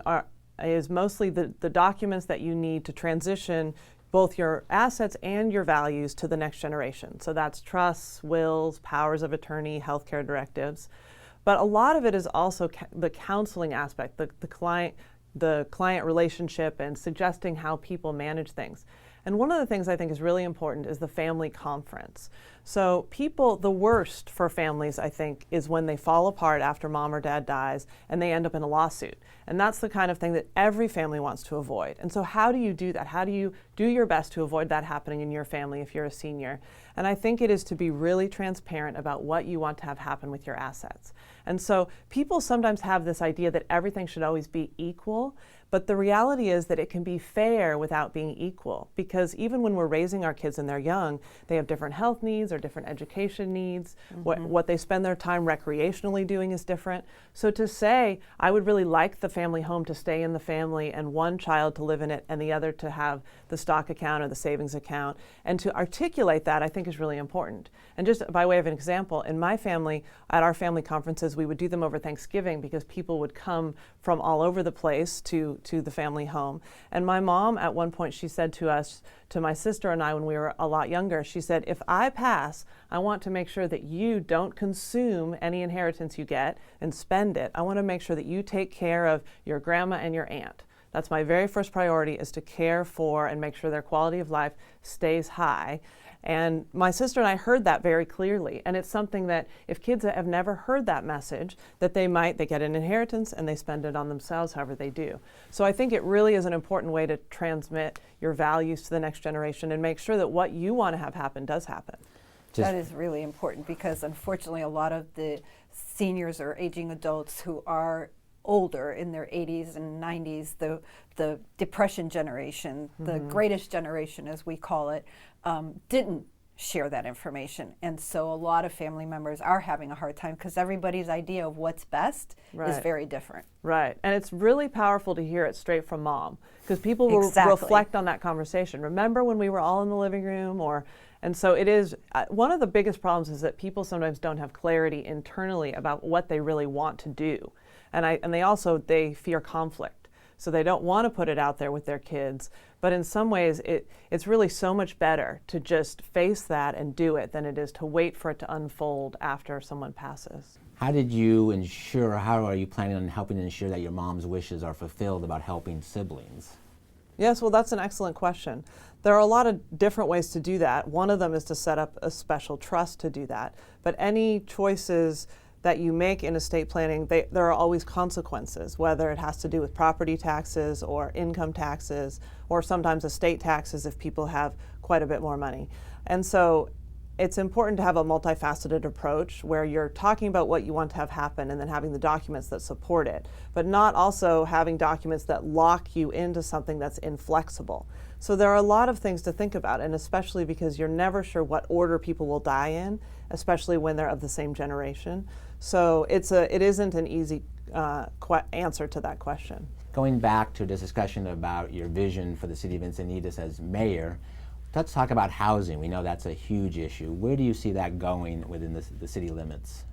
is mostly the documents that you need to transition both your assets and your values to the next generation. So that's trusts, wills, powers of attorney, healthcare directives. But a lot of it is also the counseling aspect, the client relationship, and suggesting how people manage things. And one of the things I think is really important is the family conference. So the worst for families, I think, is when they fall apart after mom or dad dies and they end up in a lawsuit. And that's the kind of thing that every family wants to avoid. And so how do you do that? How do you do your best to avoid that happening in your family if you're a senior? And I think it is to be really transparent about what you want to have happen with your assets. And so people sometimes have this idea that everything should always be equal, but the reality is that it can be fair without being equal, because even when we're raising our kids and they're young, they have different health needs or different education needs. What they spend their time recreationally doing is different. So to say, I would really like the family home to stay in the family and one child to live in it and the other to have the stock account or the savings account, and to articulate that, I think is really important. And just by way of an example, in my family, at our family conferences, we would do them over Thanksgiving because people would come from all over the place to the family home. And my mom, at one point, she said to us, to my sister and I when we were a lot younger, she said, if I pass, I want to make sure that you don't consume any inheritance you get and spend it. I want to make sure that you take care of your grandma and your aunt. That's my very first priority, is to care for and make sure their quality of life stays high. And my sister and I heard that very clearly. And it's something that if kids have never heard that message, that they get an inheritance and they spend it on themselves however they do. So I think it really is an important way to transmit your values to the next generation and make sure that what you want to have happen does happen. That is really important, because unfortunately a lot of the seniors or aging adults who are older, in their 80s and 90s, the depression generation, the greatest generation as we call it, didn't share that information. And so a lot of family members are having a hard time because everybody's idea of what's best is very different. Right. And it's really powerful to hear it straight from mom, because people will reflect on that conversation. Remember when we were all in the living room? And so it is, one of the biggest problems is that people sometimes don't have clarity internally about what they really want to do. And they fear conflict. So they don't want to put it out there with their kids. But in some ways, it's really so much better to just face that and do it than it is to wait for it to unfold after someone passes. How are you planning on helping ensure that your mom's wishes are fulfilled about helping siblings? Yes, well, that's an excellent question. There are a lot of different ways to do that. One of them is to set up a special trust to do that. But any choices that you make in estate planning, there are always consequences, whether it has to do with property taxes or income taxes, or sometimes estate taxes if people have quite a bit more money. And so it's important to have a multifaceted approach where you're talking about what you want to have happen and then having the documents that support it, but not also having documents that lock you into something that's inflexible. So there are a lot of things to think about, and especially because you're never sure what order people will die in, especially when they're of the same generation. So it isn't an easy answer to that question. Going back to this discussion about your vision for the city of Encinitas as mayor, let's talk about housing. We know that's a huge issue. Where do you see that going within the city limits?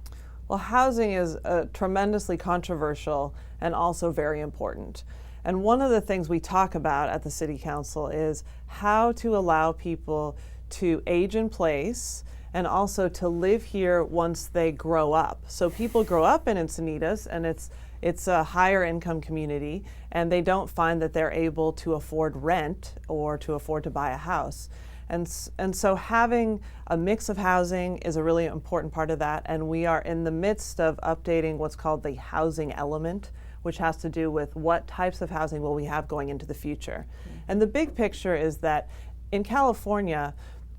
Well, housing is tremendously controversial and also very important. And one of the things we talk about at the City Council is how to allow people to age in place and also to live here once they grow up. So people grow up in Encinitas, and it's a higher income community, and they don't find that they're able to afford rent or to afford to buy a house. And so having a mix of housing is a really important part of that, and we are in the midst of updating what's called the housing element, which has to do with what types of housing will we have going into the future. And the big picture is that in California,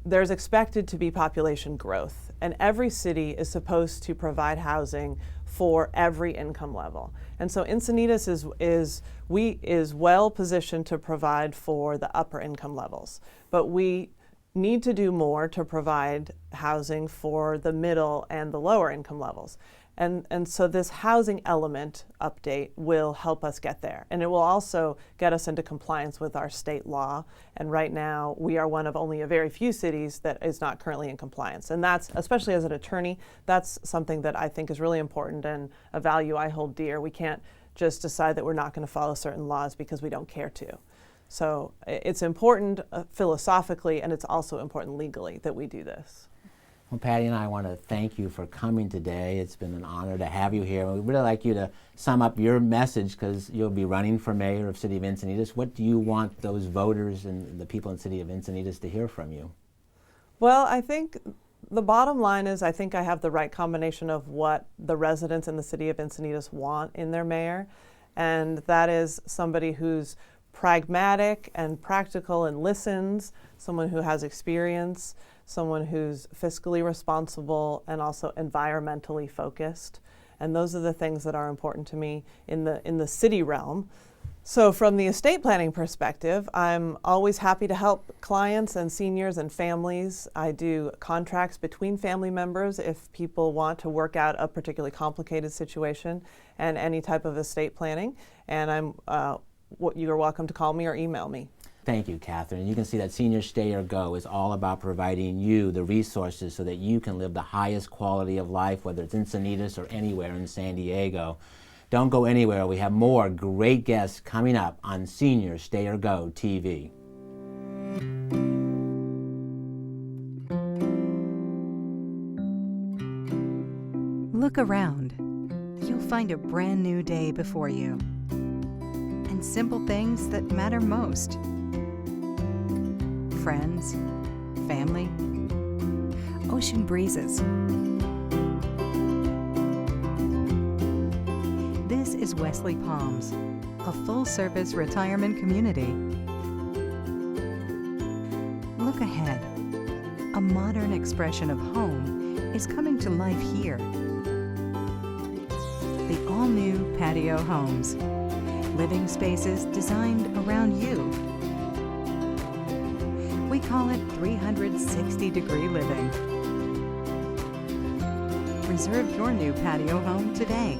there's expected to be population growth, and every city is supposed to provide housing for every income level. And so Encinitas is well positioned to provide for the upper income levels, but we need to do more to provide housing for the middle and the lower income levels. And so this housing element update will help us get there. And it will also get us into compliance with our state law. And right now, we are one of only a very few cities that is not currently in compliance. And that's, especially as an attorney, that's something that I think is really important and a value I hold dear. We can't just decide that we're not going to follow certain laws because we don't care to. So it's important philosophically, and it's also important legally that we do this. Well, Patty and I want to thank you for coming today. It's been an honor to have you here. We'd really like you to sum up your message, because you'll be running for mayor of City of Encinitas. What do you want those voters and the people in the City of Encinitas to hear from you? Well, I think the bottom line is I think I have the right combination of what the residents in the City of Encinitas want in their mayor, and that is somebody who's pragmatic and practical and listens, someone who has experience, someone who's fiscally responsible and also environmentally focused. And those are the things that are important to me in the city realm. So from the estate planning perspective, I'm always happy to help clients and seniors and families. I do contracts between family members if people want to work out a particularly complicated situation and any type of estate planning. And you're welcome to call me or email me. Thank you, Catherine. You can see that Senior Stay or Go is all about providing you the resources so that you can live the highest quality of life, whether it's in Encinitas or anywhere in San Diego. Don't go anywhere. We have more great guests coming up on Senior Stay or Go TV. Look around. You'll find a brand new day before you. And simple things that matter most. Friends, family, ocean breezes. This is Wesley Palms, a full-service retirement community. Look ahead. A modern expression of home is coming to life here. The all-new Patio homes. Living spaces designed around you. We call it 360-degree living. Reserve your new patio home today